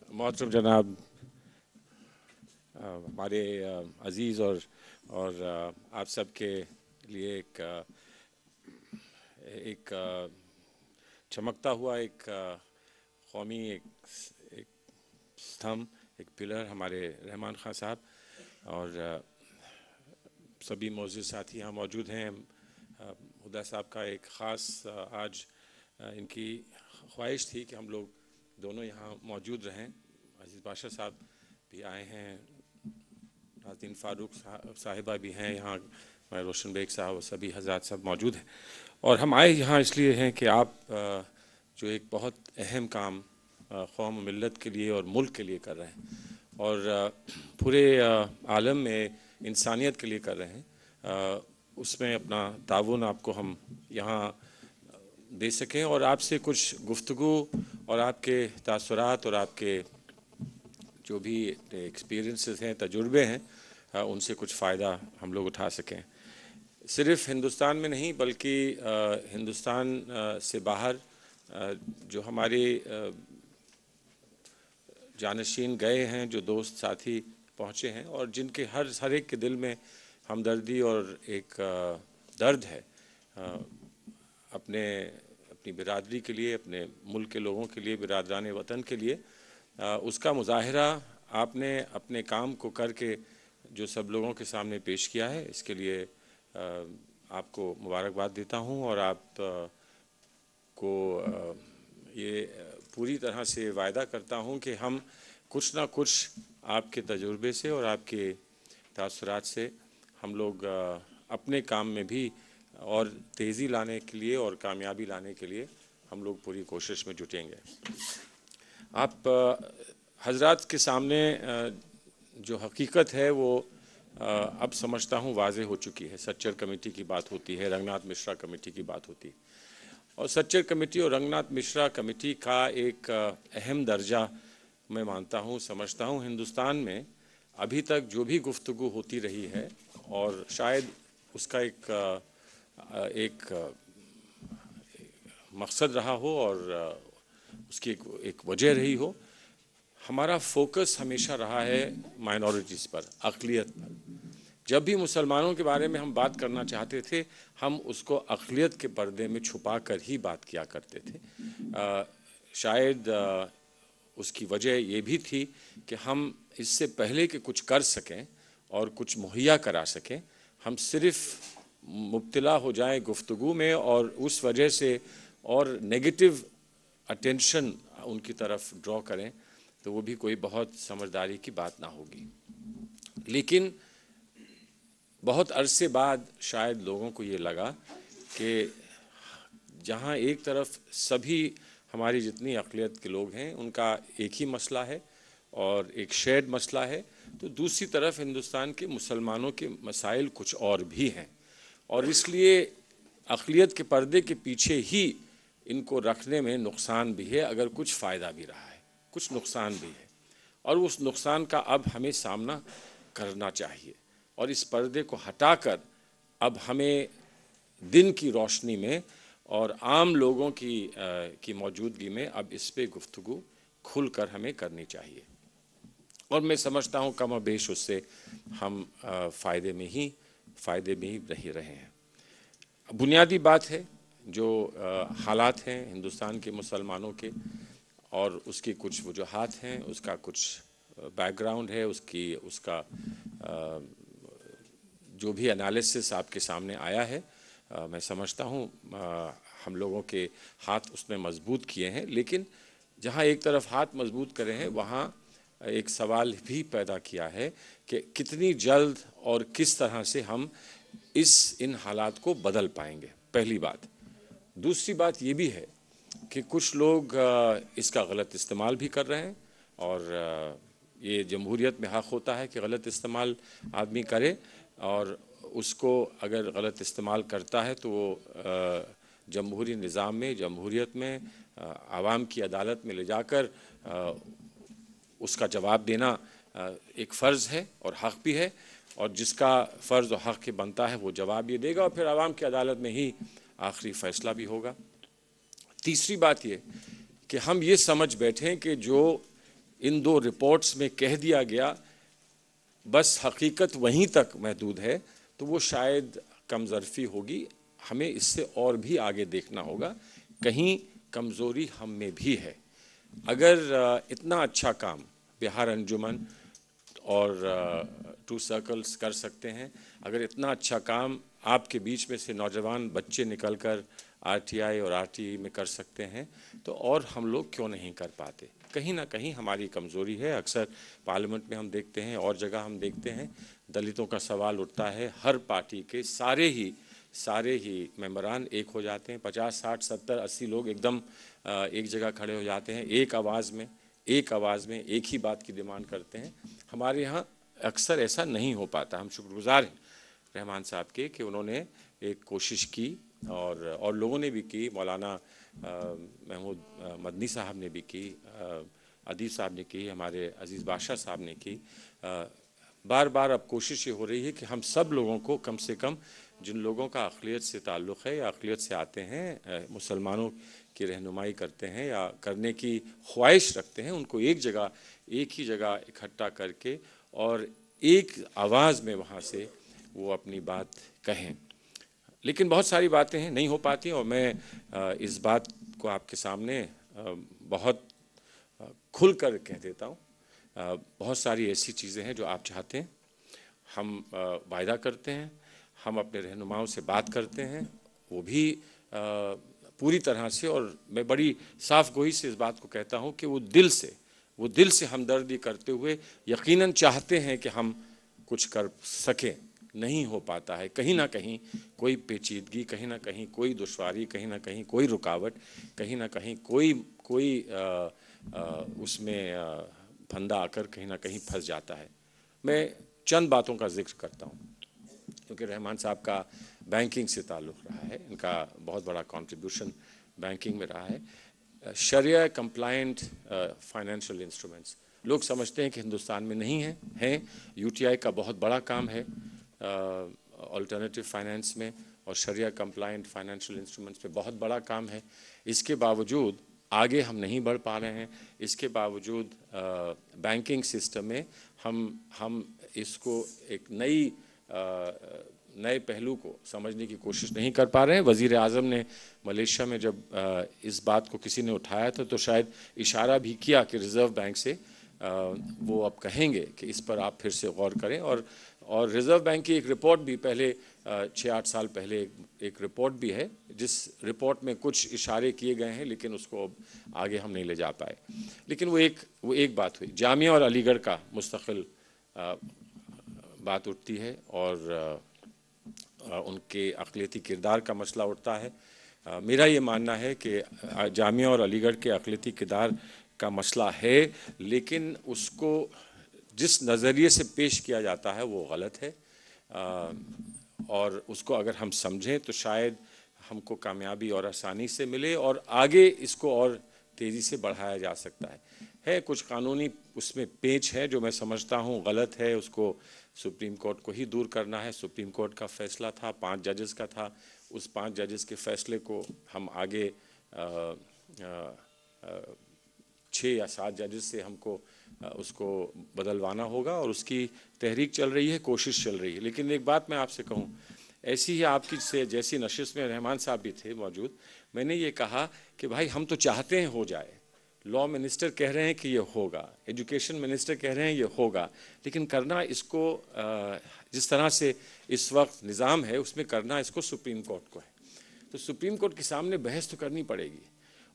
मोहतरम जनाब, हमारे अज़ीज़ और आप सब के लिए एक चमकता हुआ एक कौमी एक स्तंभ, एक पिलर हमारे रहमान खान साहब और सभी मौजूद साथी यहाँ मौजूद हैं। हुदा साहब का एक ख़ास आज इनकी ख्वाहिश थी कि हम लोग दोनों यहाँ मौजूद रहें। अज़ीज़ बादशाह साहब भी आए हैं, नाज़रीन फ़ारूक साहिबा भी हैं यहाँ, हमारे रोशन बेग साहब और सभी हज़रात सब मौजूद हैं। और हम आए यहाँ इसलिए हैं कि आप जो एक बहुत अहम काम कौम मिल्लत के लिए और मुल्क के लिए कर रहे हैं और पूरे आलम में इंसानियत के लिए कर रहे हैं, उसमें अपना ताउन आपको हम यहाँ दे सकें और आपसे कुछ गुफ्तगू और आपके तासुरात और आपके जो भी एक्सपीरियंसेस हैं, तजुर्बे हैं, उनसे कुछ फ़ायदा हम लोग उठा सकें। सिर्फ़ हिंदुस्तान में नहीं बल्कि हिंदुस्तान से बाहर जो हमारे जानशीन गए हैं, जो दोस्त साथी पहुँचे हैं और जिनके हर एक के दिल में हमदर्दी और एक दर्द है अपनी बिरादरी के लिए, अपने मुल्क के लोगों के लिए, बिरादरान वतन के लिए, उसका मुज़ाहिरा आपने अपने काम को करके जो सब लोगों के सामने पेश किया है, इसके लिए आपको मुबारकबाद देता हूँ और आप को ये पूरी तरह से वायदा करता हूँ कि हम कुछ ना कुछ आपके तजुर्बे से और आपके तासुरात से हम लोग अपने काम में भी और तेज़ी लाने के लिए और कामयाबी लाने के लिए हम लोग पूरी कोशिश में जुटेंगे। आप हज़रात के सामने जो हकीकत है वो अब समझता हूँ वाज़े हो चुकी है। सच्चर कमेटी की बात होती है, रंगनाथ मिश्रा कमेटी की बात होती है और सच्चर कमेटी और रंगनाथ मिश्रा कमेटी का एक अहम दर्जा मैं मानता हूँ, समझता हूँ। हिंदुस्तान में अभी तक जो भी गुफ्तगू होती रही है और शायद उसका एक मकसद रहा हो और उसकी एक वजह रही हो, हमारा फोकस हमेशा रहा है माइनॉरिटीज़ पर, अक़लियत पर। जब भी मुसलमानों के बारे में हम बात करना चाहते थे, हम उसको अक़लियत के पर्दे में छुपा कर ही बात किया करते थे। शायद उसकी वजह ये भी थी कि हम इससे पहले कि कुछ कर सकें और कुछ मुहैया करा सकें, हम सिर्फ़ मुब्तला हो जाएं गुफ्तगू में और उस वजह से और नेगेटिव अटेंशन उनकी तरफ ड्रॉ करें, तो वो भी कोई बहुत समझदारी की बात ना होगी। लेकिन बहुत अरसे बाद शायद लोगों को ये लगा कि जहाँ एक तरफ सभी हमारी जितनी अक़लियत के लोग हैं उनका एक ही मसला है और एक शेयर्ड मसला है, तो दूसरी तरफ हिंदुस्तान के मुसलमानों के मसाइल कुछ और भी हैं और इसलिए अक़लियत के पर्दे के पीछे ही इनको रखने में नुकसान भी है, अगर कुछ फ़ायदा भी रहा है, कुछ नुकसान भी है और उस नुकसान का अब हमें सामना करना चाहिए और इस पर्दे को हटाकर अब हमें दिन की रोशनी में और आम लोगों की मौजूदगी में अब इस पे गुफ्तगू खुलकर हमें करनी चाहिए और मैं समझता हूँ कम बेश उससे हम फ़ायदे में ही रह रहे हैं। बुनियादी बात है जो हालात हैं हिंदुस्तान के मुसलमानों के और उसकी कुछ वजूहात हैं, उसका कुछ बैकग्राउंड है, उसका जो भी एनालिसिस आपके सामने आया है, मैं समझता हूँ हम लोगों के हाथ उसमें मजबूत किए हैं। लेकिन जहाँ एक तरफ हाथ मजबूत करे हैं, वहाँ एक सवाल भी पैदा किया है कि कितनी जल्द और किस तरह से हम इन हालात को बदल पाएंगे, पहली बात। दूसरी बात ये भी है कि कुछ लोग इसका गलत इस्तेमाल भी कर रहे हैं और ये जमहूरियत में हक़ होता है कि गलत इस्तेमाल आदमी करे और उसको अगर गलत इस्तेमाल करता है तो वो जमहूरी निज़ाम में, जमहूरियत में, आवाम की अदालत में ले जाकर उसका जवाब देना एक फ़र्ज़ है और हक़ भी है और जिसका फ़र्ज़ और हक़ बनता है वो जवाब ये देगा और फिर आवाम की अदालत में ही आखिरी फ़ैसला भी होगा। तीसरी बात ये कि हम ये समझ बैठें कि जो इन 2 रिपोर्ट्स में कह दिया गया, बस हकीकत वहीं तक महदूद है, तो वो शायद कमज़रफ़ी होगी। हमें इससे और भी आगे देखना होगा, कहीं कमज़ोरी हम में भी है। अगर इतना अच्छा काम बिहार अंजुमन और 2 सर्कल्स कर सकते हैं, अगर इतना अच्छा काम आपके बीच में से नौजवान बच्चे निकलकर आरटीआई और आरटीई में कर सकते हैं, तो और हम लोग क्यों नहीं कर पाते। कहीं ना कहीं हमारी कमज़ोरी है। अक्सर पार्लियामेंट में हम देखते हैं और जगह हम देखते हैं, दलितों का सवाल उठता है, हर पार्टी के सारे ही मेंबरान एक हो जाते हैं, 50, 60, 70, 80 लोग एकदम एक जगह खड़े हो जाते हैं, एक आवाज़ में एक ही बात की डिमांड करते हैं। हमारे यहाँ अक्सर ऐसा नहीं हो पाता। हम शुक्रगुजार हैं रहमान साहब के कि उन्होंने एक कोशिश की और लोगों ने भी की। मौलाना महमूद मदनी साहब ने भी की, अदीब साहब ने की, हमारे अजीज़ बादशाह साहब ने की। बार बार अब कोशिश ये हो रही है कि हम सब लोगों को, कम से कम जिन लोगों का अक़लियत से ताल्लुक़ है या अक़लियत से आते हैं, मुसलमानों की रहनुमाई करते हैं या करने की ख्वाहिश रखते हैं, उनको एक ही जगह इकट्ठा करके और एक आवाज़ में वहाँ से वो अपनी बात कहें। लेकिन बहुत सारी बातें हैं, नहीं हो पाती, और मैं इस बात को आपके सामने बहुत खुलकर कह देता हूँ। बहुत सारी ऐसी चीज़ें हैं जो आप चाहते हैं, हम वायदा करते हैं, हम अपने रहनुमाओं से बात करते हैं, वो भी पूरी तरह से, और मैं बड़ी साफ गोई से इस बात को कहता हूँ कि वो दिल से हमदर्दी करते हुए यकीनन चाहते हैं कि हम कुछ कर सकें। नहीं हो पाता है, कहीं ना कहीं कोई पेचीदगी, कहीं ना कहीं कोई दुश्वारी, कहीं ना कहीं कोई रुकावट, कहीं ना कहीं कोई उसमें फंदा आकर कहीं ना कहीं फंस जाता है। मैं चंद बातों का जिक्र करता हूँ, क्योंकि रहमान साहब का बैंकिंग से ताल्लुक़ रहा है, इनका बहुत बड़ा कंट्रीब्यूशन बैंकिंग में रहा है। शरिया कंप्लायंट फाइनेंशियल इंस्ट्रूमेंट्स, लोग समझते हैं कि हिंदुस्तान में नहीं हैं। यूटीआई का बहुत बड़ा काम है अल्टरनेटिव फाइनेंस में, और शरिया कंप्लायंट फाइनेंशियल इंस्ट्रूमेंट्स पे बहुत बड़ा काम है। इसके बावजूद आगे हम नहीं बढ़ पा रहे हैं। इसके बावजूद बैंकिंग सिस्टम में हम इसको एक नए पहलू को समझने की कोशिश नहीं कर पा रहे हैं। वज़ीर आज़म ने मलेशिया में जब इस बात को किसी ने उठाया था, तो शायद इशारा भी किया कि रिज़र्व बैंक से वो अब कहेंगे कि इस पर आप फिर से गौर करें। और रिज़र्व बैंक की एक रिपोर्ट भी पहले 6-8 साल पहले एक रिपोर्ट भी है, जिस रिपोर्ट में कुछ इशारे किए गए हैं, लेकिन उसको अब आगे हम नहीं ले जा पाए। लेकिन वो एक बात हुई, जामिया और अलीगढ़ का मुस्तकिल बात उठती है, और उनके अक़लियती किरदार का मसला उठता है। मेरा ये मानना है कि जामिया और अलीगढ़ के अक़लियती किरदार का मसला है, लेकिन उसको जिस नज़रिए से पेश किया जाता है वो गलत है, और उसको अगर हम समझें तो शायद हमको कामयाबी और आसानी से मिले, और आगे इसको और तेज़ी से बढ़ाया जा सकता है। कुछ कानूनी उसमें पेच है जो मैं समझता हूँ गलत है, उसको सुप्रीम कोर्ट को ही दूर करना है। सुप्रीम कोर्ट का फ़ैसला था, 5 जजेस का था, उस 5 जजेस के फ़ैसले को हम आगे 6 या 7 जजेस से हमको उसको बदलवाना होगा, और उसकी तहरीक चल रही है, कोशिश चल रही है। लेकिन एक बात मैं आपसे कहूँ, ऐसी ही आपकी से जैसी नशिस्त में रहमान साहब भी थे मौजूद, मैंने ये कहा कि भाई हम तो चाहते हैं हो जाए, लॉ मिनिस्टर कह रहे हैं कि ये होगा, एजुकेशन मिनिस्टर कह रहे हैं ये होगा, लेकिन करना इसको जिस तरह से इस वक्त निज़ाम है उसमें करना इसको सुप्रीम कोर्ट को है। तो सुप्रीम कोर्ट के सामने बहस तो करनी पड़ेगी,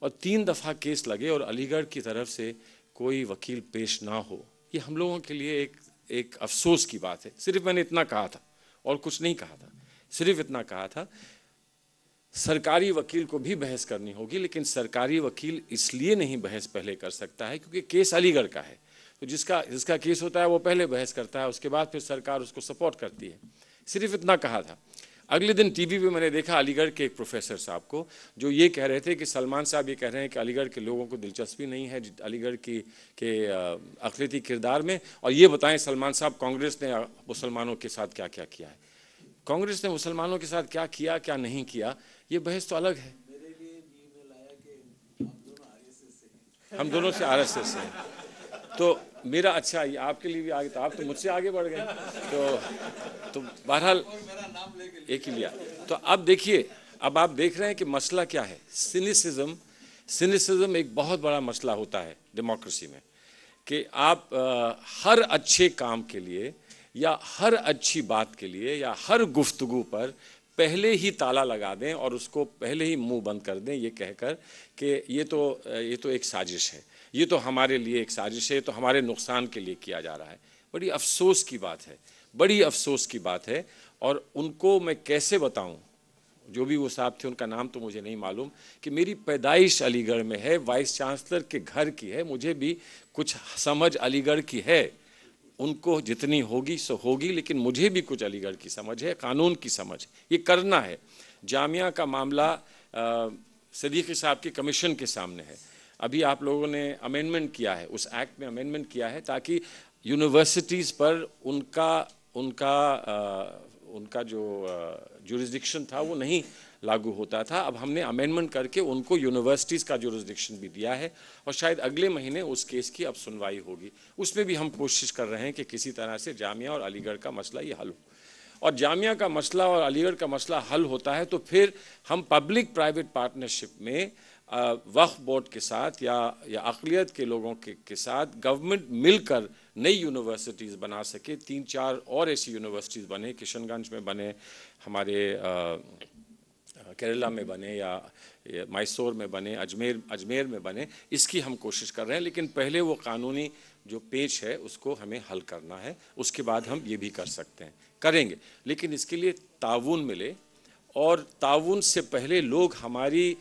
और 3 दफ़ा केस लगे और अलीगढ़ की तरफ से कोई वकील पेश ना हो, ये हम लोगों के लिए एक अफसोस की बात है। सिर्फ मैंने इतना कहा था और कुछ नहीं कहा था, सिर्फ इतना कहा था सरकारी वकील को भी बहस करनी होगी, लेकिन सरकारी वकील इसलिए नहीं बहस पहले कर सकता है क्योंकि केस अलीगढ़ का है। तो जिसका केस होता है वो पहले बहस करता है, उसके बाद फिर सरकार उसको सपोर्ट करती है। सिर्फ इतना कहा था। अगले दिन टीवी पे मैंने देखा अलीगढ़ के एक प्रोफेसर साहब को, जो ये कह रहे थे कि सलमान साहब ये कह रहे हैं कि अलीगढ़ के लोगों को दिलचस्पी नहीं है अलीगढ़ के अक़लियती किरदार में, और ये बताएं सलमान साहब कांग्रेस ने मुसलमानों के साथ क्या क्या किया है, कांग्रेस ने मुसलमानों के साथ क्या किया क्या नहीं किया, ये बहस तो अलग है। हम दोनों से आरएसएस हैं। तो मेरा अच्छा, ये आपके लिए भी आगे, तो आप तो मुझसे आगे बढ़ गए। तो बहरहाल एक ही लिया। तो अब देखिए, अब आप देख रहे हैं कि मसला क्या है। सिनिसिज्म एक बहुत बड़ा मसला होता है डेमोक्रेसी में, कि आप हर अच्छे काम के लिए या हर अच्छी बात के लिए या हर गुफ्तगू पर पहले ही ताला लगा दें और उसको पहले ही मुंह बंद कर दें, ये कहकर कि ये तो एक साजिश है, ये तो हमारे लिए एक साजिश है, ये तो हमारे नुकसान के लिए किया जा रहा है। बड़ी अफसोस की बात है, बड़ी अफसोस की बात है। और उनको मैं कैसे बताऊं, जो भी वो साहब थे, उनका नाम तो मुझे नहीं मालूम, कि मेरी पैदाइश अलीगढ़ में है, वाइस चांसलर के घर की है, मुझे भी कुछ समझ अलीगढ़ की है, उनको जितनी होगी सो होगी, लेकिन मुझे भी कुछ अलीगढ़ की समझ है, कानून की समझ, ये करना है। जामिया का मामला सदीक़ी साहब के कमीशन के सामने है। अभी आप लोगों ने अमेंडमेंट किया है, उस एक्ट में अमेंडमेंट किया है ताकि यूनिवर्सिटीज़ पर उनका जो जुरिस्डिक्शन था वो नहीं लागू होता था। अब हमने अमेंडमेंट करके उनको यूनिवर्सिटीज़ का जुरिस्डिक्शन भी दिया है और शायद अगले महीने उस केस की अब सुनवाई होगी। उसमें भी हम कोशिश कर रहे हैं कि किसी तरह से जामिया और अलीगढ़ का मसला ये हल हो। और जामिया का मसला और अलीगढ़ का मसला हल होता है तो फिर हम पब्लिक प्राइवेट पार्टनरशिप में वक्फ बोर्ड के साथ या अक़लियत के लोगों के साथ गवर्नमेंट मिलकर नई यूनिवर्सिटीज़ बना सके। 3-4 और ऐसी यूनिवर्सिटीज़ बने, किशनगंज में बने, हमारे केरला में बने, या मैसूर में बने, अजमेर में बने, इसकी हम कोशिश कर रहे हैं। लेकिन पहले वो कानूनी जो पेच है उसको हमें हल करना है, उसके बाद हम ये भी कर सकते हैं, करेंगे। लेकिन इसके लिए ताउन मिले, और ताउन से पहले लोग हमारे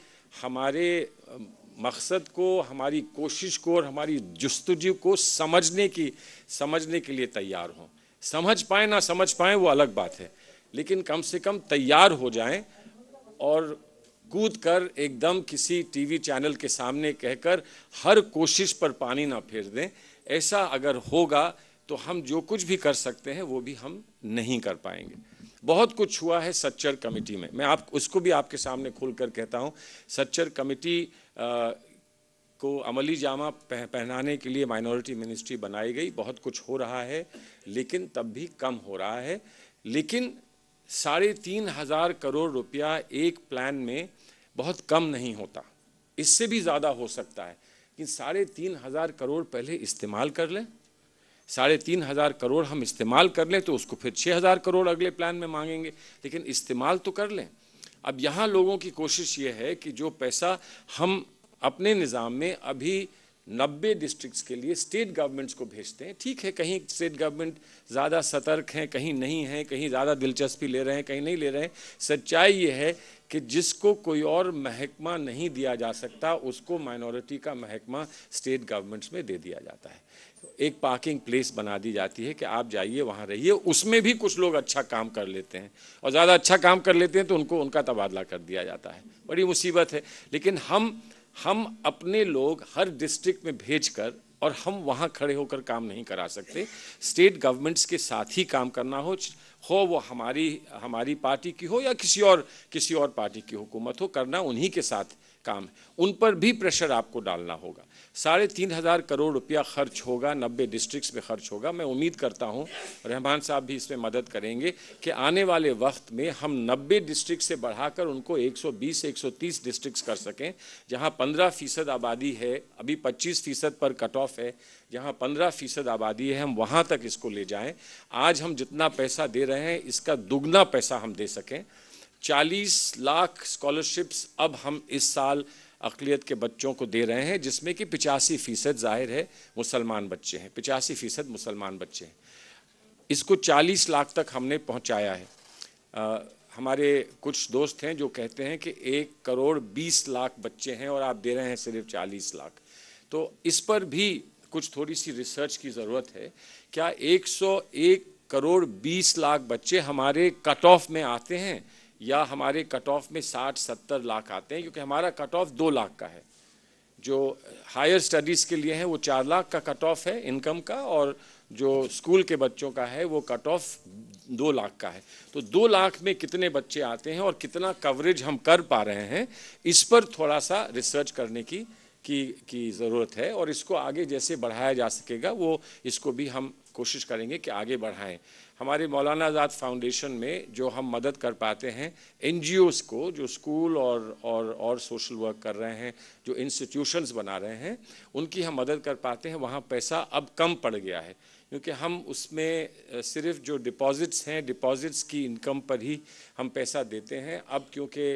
मकसद को, हमारी कोशिश को और हमारी जुस्तजू को समझने के लिए तैयार हों। समझ पाएँ ना समझ पाएँ वो अलग बात है, लेकिन कम से कम तैयार हो जाएं और कूद कर एकदम किसी टीवी चैनल के सामने कहकर हर कोशिश पर पानी ना फेर दें। ऐसा अगर होगा तो हम जो कुछ भी कर सकते हैं वो भी हम नहीं कर पाएंगे। बहुत कुछ हुआ है सच्चर कमेटी में, मैं उसको भी आपके सामने खुलकर कहता हूँ। सच्चर कमेटी को अमली जामा पहनाने के लिए माइनॉरिटी मिनिस्ट्री बनाई गई, बहुत कुछ हो रहा है, लेकिन तब भी कम हो रहा है। लेकिन 3,500 करोड़ रुपया एक प्लान में बहुत कम नहीं होता, इससे भी ज़्यादा हो सकता है। लेकिन 3,500 करोड़ पहले इस्तेमाल कर लें, 3,500 करोड़ हम इस्तेमाल कर लें तो उसको फिर 6,000 करोड़ अगले प्लान में मांगेंगे, लेकिन इस्तेमाल तो कर लें। अब यहाँ लोगों की कोशिश ये है कि जो पैसा हम अपने निज़ाम में अभी 90 डिस्ट्रिक्ट्स के लिए स्टेट गवर्नमेंट्स को भेजते हैं, ठीक है, कहीं स्टेट गवर्नमेंट ज़्यादा सतर्क हैं, कहीं नहीं हैं, कहीं ज़्यादा दिलचस्पी ले रहे हैं, कहीं नहीं ले रहे हैं। सच्चाई ये है कि जिसको कोई और महकमा नहीं दिया जा सकता उसको माइनॉरिटी का महकमा स्टेट गवर्नमेंट्स में दे दिया जाता है। एक पार्किंग प्लेस बना दी जाती है कि आप जाइए वहाँ रहिए। उसमें भी कुछ लोग अच्छा काम कर लेते हैं और ज़्यादा अच्छा काम कर लेते हैं तो उनका तबादला कर दिया जाता है। बड़ी मुसीबत है। लेकिन हम अपने लोग हर डिस्ट्रिक्ट में भेजकर और हम वहाँ खड़े होकर काम नहीं करा सकते। स्टेट गवर्नमेंट्स के साथ ही काम करना हो वो हमारी पार्टी की हो या किसी और पार्टी की हुकूमत हो, करना उन्हीं के साथ काम है। उन पर भी प्रेशर आपको डालना होगा। 3,500 करोड़ रुपया खर्च होगा, 90 डिस्ट्रिक्ट्स में खर्च होगा। मैं उम्मीद करता हूं रहमान साहब भी इसमें मदद करेंगे कि आने वाले वक्त में हम 90 डिस्ट्रिक्ट से बढ़ाकर उनको 120 से 130 डिस्ट्रिक्ट्स कर सकें, जहां 15% आबादी है। अभी 25% पर कट ऑफ है, जहां 15% आबादी है, हम वहां तक इसको ले जाएं। आज हम जितना पैसा दे रहे हैं इसका दुगना पैसा हम दे सकें। 40 लाख स्कॉलरशिप्स अब हम इस साल अक़लियत के बच्चों को दे रहे हैं, जिसमें कि 85% ज़ाहिर है मुसलमान बच्चे हैं, 85% मुसलमान बच्चे हैं। इसको 40 लाख तक हमने पहुंचाया है। हमारे कुछ दोस्त हैं जो कहते हैं कि 1 करोड़ 20 लाख बच्चे हैं और आप दे रहे हैं सिर्फ 40 लाख। तो इस पर भी कुछ थोड़ी सी रिसर्च की ज़रूरत है। क्या 101 करोड़ 20 लाख बच्चे हमारे कट ऑफ में आते हैं या हमारे कट ऑफ में 60-70 लाख आते हैं? क्योंकि हमारा कट ऑफ 2 लाख का है। जो हायर स्टडीज़ के लिए है वो 4 लाख का कट ऑफ है इनकम का, और जो स्कूल के बच्चों का है वो कट ऑफ 2 लाख का है। तो 2 लाख में कितने बच्चे आते हैं और कितना कवरेज हम कर पा रहे हैं, इस पर थोड़ा सा रिसर्च करने की की ज़रूरत है और इसको आगे जैसे बढ़ाया जा सकेगा वो इसको भी हम कोशिश करेंगे कि आगे बढ़ाएं। हमारे मौलाना आज़ाद फाउंडेशन में जो हम मदद कर पाते हैं एनजीओज़ को, जो स्कूल और सोशल वर्क कर रहे हैं, जो इंस्टीट्यूशंस बना रहे हैं, उनकी हम मदद कर पाते हैं। वहाँ पैसा अब कम पड़ गया है क्योंकि हम उसमें सिर्फ जो डिपॉजिट्स हैं, डिपॉजिट्स की इनकम पर ही हम पैसा देते हैं। अब क्योंकि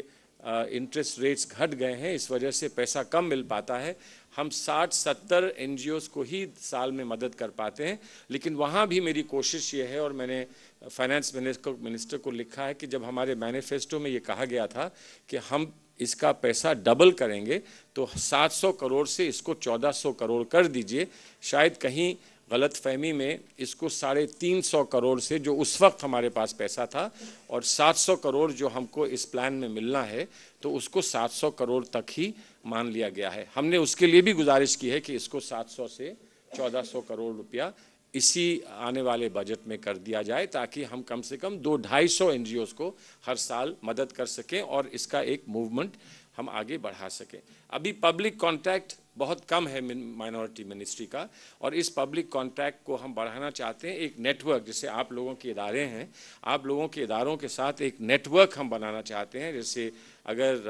इंटरेस्ट रेट्स घट गए हैं, इस वजह से पैसा कम मिल पाता है। हम 60-70 एनजीओज़ को ही साल में मदद कर पाते हैं। लेकिन वहाँ भी मेरी कोशिश ये है और मैंने फाइनेंस मिनिस्टर को लिखा है कि जब हमारे मैनिफेस्टो में ये कहा गया था कि हम इसका पैसा डबल करेंगे तो 700 करोड़ से इसको 1400 करोड़ कर दीजिए। शायद कहीं गलतफहमी में इसको 350 करोड़ से, जो उस वक्त हमारे पास पैसा था, और 700 करोड़ जो हमको इस प्लान में मिलना है, तो उसको 700 करोड़ तक ही मान लिया गया है। हमने उसके लिए भी गुजारिश की है कि इसको 700 से 1400 करोड़ रुपया इसी आने वाले बजट में कर दिया जाए ताकि हम कम से कम 200-250 एनजीओज़ को हर साल मदद कर सकें और इसका एक मूवमेंट हम आगे बढ़ा सकें। अभी पब्लिक कॉन्टैक्ट बहुत कम है माइनॉरिटी मिनिस्ट्री का और इस पब्लिक कॉन्टैक्ट को हम बढ़ाना चाहते हैं। एक नेटवर्क, जैसे आप लोगों के इदारे हैं, आप लोगों के इदारों के साथ एक नेटवर्क हम बनाना चाहते हैं। जैसे अगर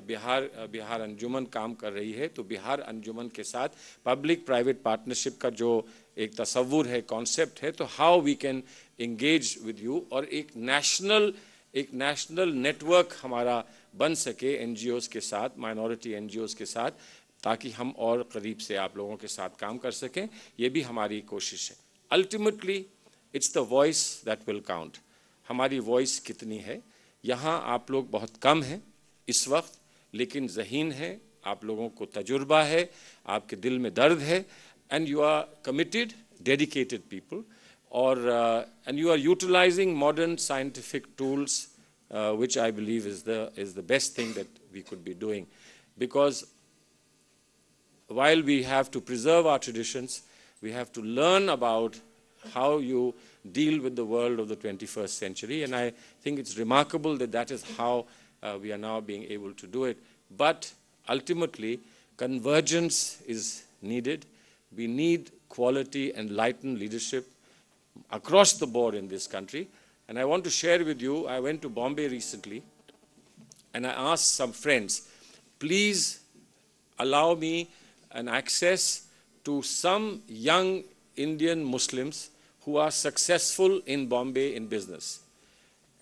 बिहार अंजुमन काम कर रही है तो बिहार अंजुमन के साथ पब्लिक प्राइवेट पार्टनरशिप का जो एक तस्वुर है, कॉन्सेप्ट है, तो how we can engage with you और एक नेशनल नेटवर्क हमारा बन सके एनजीओज़ के साथ, माइनॉरिटी एनजीओज़ के साथ, ताकि हम और करीब से आप लोगों के साथ काम कर सकें। ये भी हमारी कोशिश है। Ultimately it's the voice that will count. हमारी वॉइस कितनी है? यहाँ आप लोग बहुत कम हैं इस वक्त, लेकिन ज़हीन है, आप लोगों को तजुर्बा है, आपके दिल में दर्द है, and you are committed, dedicated people, और and you are utilising modern scientific tools, which I believe is the best thing that we could be doing, because while we have to preserve our traditions, we have to learn about how you deal with the world of the 21st century, and I think it's remarkable that that is how we are now being able to do it. But ultimately, convergence is needed. We need quality, enlightened leadership across the board in this country. And I want to share with you, I went to Bombay recently and I asked some friends, please allow me an access to some young Indian Muslims who are successful in Bombay in business.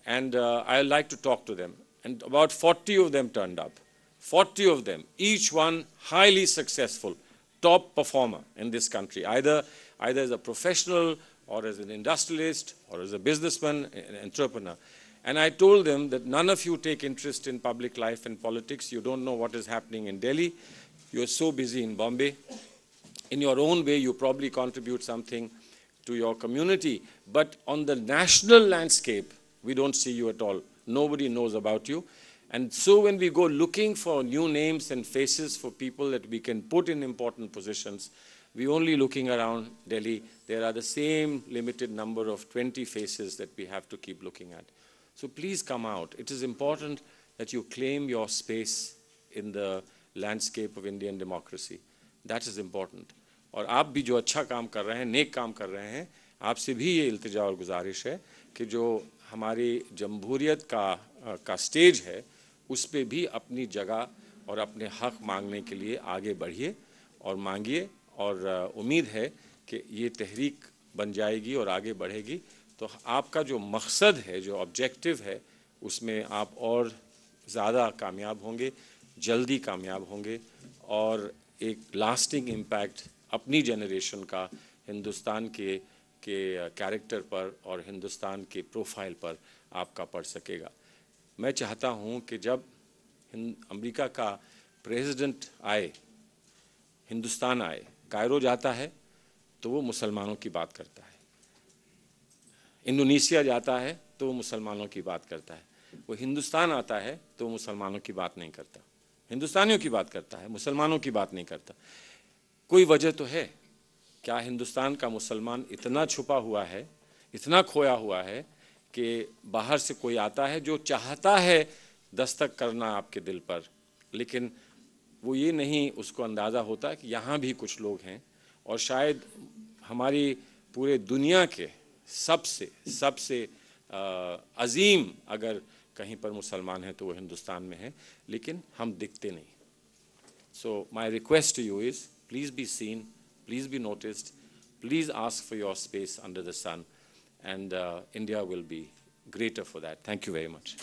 And I'd like to talk to them. And about 40 of them turned up. 40 of them, each one highly successful, top performer in this country, either as a professional or as an industrialist, or as a businessman, an entrepreneur. And I told them that none of you take interest in public life and politics. You don't know what is happening in Delhi. You're so busy in Bombay. In your own way, you probably contribute something to your community. But on the national landscape, we don't see you at all. Nobody knows about you. And so when we go looking for new names and faces for people that we can put in important positions, we're only looking around Delhi. There are the same limited number of 20 faces that we have to keep looking at. So please come out. It is important that you claim your space in the landscape of Indian democracy. That is important. और आप भी जो अच्छा काम कर रहे हैं, नेक काम कर रहे हैं, आपसे भी ये इल्तिजा और गुजारिश है कि जो हमारी जमहूरियत का स्टेज है, उस पे भी अपनी जगह और अपने हक मांगने के लिए आगे बढ़िए और मांगिए। और उम्मीद है कि ये तहरीक बन जाएगी और आगे बढ़ेगी, तो आपका जो मकसद है, जो ऑब्जेक्टिव है, उसमें आप और ज़्यादा कामयाब होंगे, जल्दी कामयाब होंगे और एक लास्टिंग इम्पैक्ट अपनी जनरेशन का हिंदुस्तान के कैरेक्टर पर और हिंदुस्तान के प्रोफाइल पर आपका पड़ सकेगा। मैं चाहता हूँ कि जब अमेरिका का प्रेसिडेंट आए, हिंदुस्तान आए, कायरो जाता है तो वो मुसलमानों की बात करता है, इंडोनेशिया जाता है तो वो मुसलमानों की बात करता है, वो हिंदुस्तान आता है तो वो मुसलमानों की बात नहीं करता, हिंदुस्तानियों की बात करता है, मुसलमानों की बात नहीं करता। कोई वजह तो है। क्या हिंदुस्तान का मुसलमान इतना छुपा हुआ है, इतना खोया हुआ है कि बाहर से कोई आता है जो चाहता है दस्तक करना आपके दिल पर, लेकिन वो ये नहीं उसको अंदाज़ा होता कि यहाँ भी कुछ लोग हैं, और शायद हमारी पूरे दुनिया के सबसे अजीम अगर कहीं पर मुसलमान हैं तो वो हिंदुस्तान में हैं, लेकिन हम दिखते नहीं। So my request to you is, please be seen, please be noticed, please ask for your space under the sun, and India will be greater for that. Thank you very much.